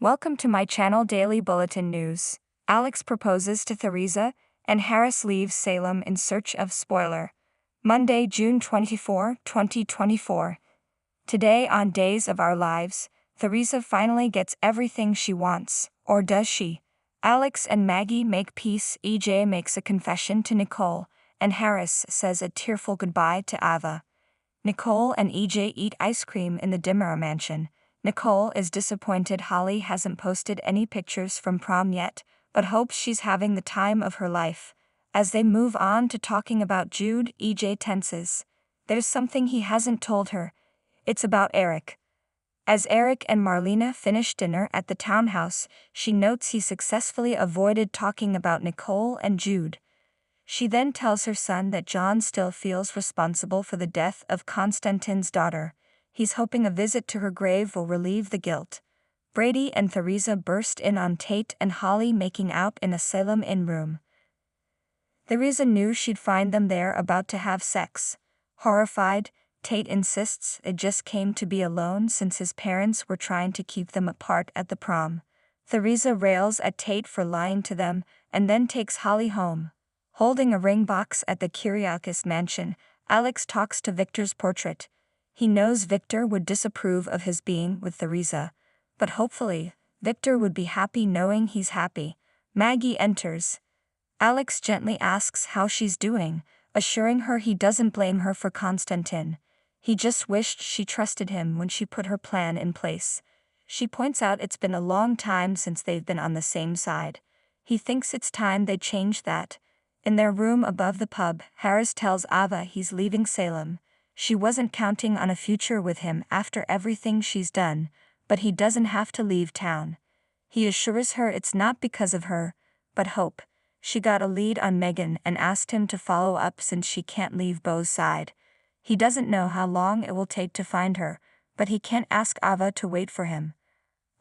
Welcome to my channel Daily Bulletin News. Alex proposes to Theresa, and Harris leaves Salem in search of spoiler. Monday, June 24, 2024. Today on Days of Our Lives, Theresa finally gets everything she wants, or does she? Alex and Maggie make peace, EJ makes a confession to Nicole, and Harris says a tearful goodbye to Ava. Nicole and EJ eat ice cream in the Dimmer mansion. Nicole is disappointed Holly hasn't posted any pictures from prom yet, but hopes she's having the time of her life. As they move on to talking about Jude, EJ tenses. There's something he hasn't told her. It's about Eric. As Eric and Marlena finish dinner at the townhouse, she notes he successfully avoided talking about Nicole and Jude. She then tells her son that John still feels responsible for the death of Konstantin's daughter. He's hoping a visit to her grave will relieve the guilt. Brady and Theresa burst in on Tate and Holly making out in a Salem Inn room. Theresa knew she'd find them there about to have sex. Horrified, Tate insists it just came to be alone since his parents were trying to keep them apart at the prom. Theresa rails at Tate for lying to them, and then takes Holly home. Holding a ring box at the Kyriakis mansion, Alex talks to Victor's portrait. He knows Victor would disapprove of his being with Theresa, but hopefully, Victor would be happy knowing he's happy. Maggie enters. Alex gently asks how she's doing, assuring her he doesn't blame her for Konstantin. He just wished she trusted him when she put her plan in place. She points out it's been a long time since they've been on the same side. He thinks it's time they change that. In their room above the pub, Harris tells Ava he's leaving Salem. She wasn't counting on a future with him after everything she's done, but he doesn't have to leave town. He assures her it's not because of her, but hope. She got a lead on Megan and asked him to follow up since she can't leave Beau's side. He doesn't know how long it will take to find her, but he can't ask Ava to wait for him.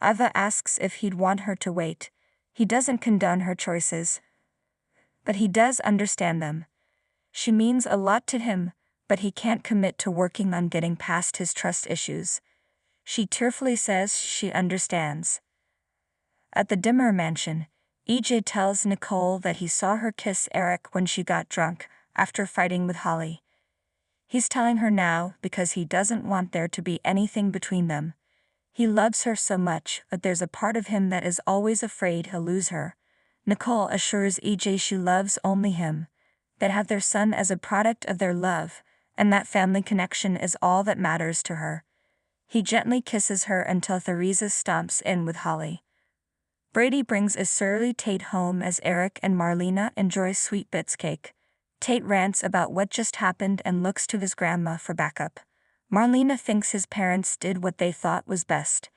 Ava asks if he'd want her to wait. He doesn't condone her choices, but he does understand them. She means a lot to him, but he can't commit to working on getting past his trust issues. She tearfully says she understands. At the Dimmer mansion, EJ tells Nicole that he saw her kiss Eric when she got drunk, after fighting with Holly. He's telling her now because he doesn't want there to be anything between them. He loves her so much, but there's a part of him that is always afraid he'll lose her. Nicole assures EJ she loves only him. They have their son as a product of their love, and that family connection is all that matters to her. He gently kisses her until Theresa stomps in with Holly. Brady brings a surly Tate home as Eric and Marlena enjoy Sweet Bits cake. Tate rants about what just happened and looks to his grandma for backup. Marlena thinks his parents did what they thought was best.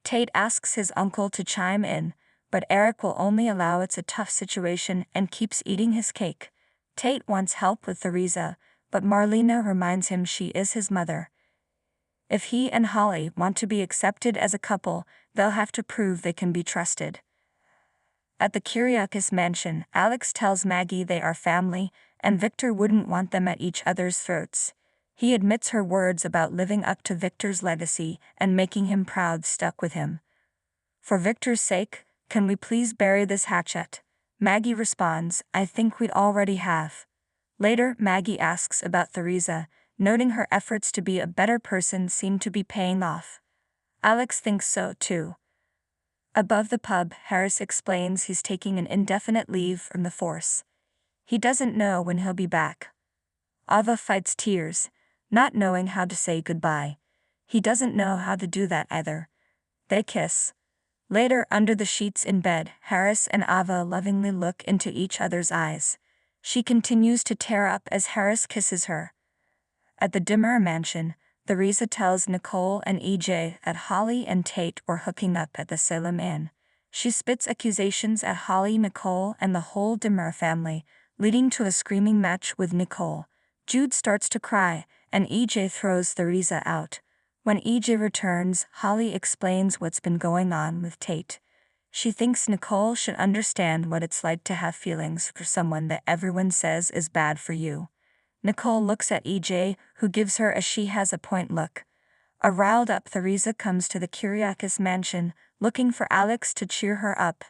Tate asks his uncle to chime in, but Eric will only allow it's a tough situation and keeps eating his cake. Tate wants help with Theresa, but Marlena reminds him she is his mother. If he and Holly want to be accepted as a couple, they'll have to prove they can be trusted. At the Kyriakis mansion, Alex tells Maggie they are family, and Victor wouldn't want them at each other's throats. He admits her words about living up to Victor's legacy and making him proud stuck with him. For Victor's sake, can we please bury this hatchet? Maggie responds, I think we already have. Later, Maggie asks about Theresa, noting her efforts to be a better person seem to be paying off. Alex thinks so too. Above the pub, Harris explains he's taking an indefinite leave from the force. He doesn't know when he'll be back. Ava fights tears, not knowing how to say goodbye. He doesn't know how to do that either. They kiss. Later, under the sheets in bed, Harris and Ava lovingly look into each other's eyes. She continues to tear up as Harris kisses her. At the Dimmer mansion, Theresa tells Nicole and EJ that Holly and Tate were hooking up at the Salem Inn. She spits accusations at Holly, Nicole, and the whole Dimmer family, leading to a screaming match with Nicole. Jude starts to cry, and EJ throws Theresa out. When EJ returns, Holly explains what's been going on with Tate. She thinks Nicole should understand what it's like to have feelings for someone that everyone says is bad for you. Nicole looks at EJ, who gives her a she has a point look. A riled-up Theresa comes to the Kyriakis mansion, looking for Alex to cheer her up.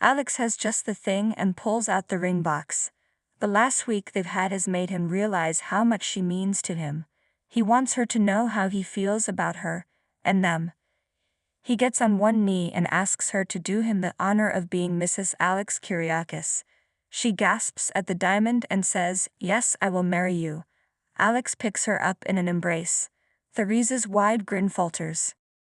Alex has just the thing and pulls out the ring box. The last week they've had has made him realize how much she means to him. He wants her to know how he feels about her, and them. He gets on one knee and asks her to do him the honor of being Mrs. Alex Kyriakis. She gasps at the diamond and says, "Yes, I will marry you." Alex picks her up in an embrace. Theresa's wide grin falters.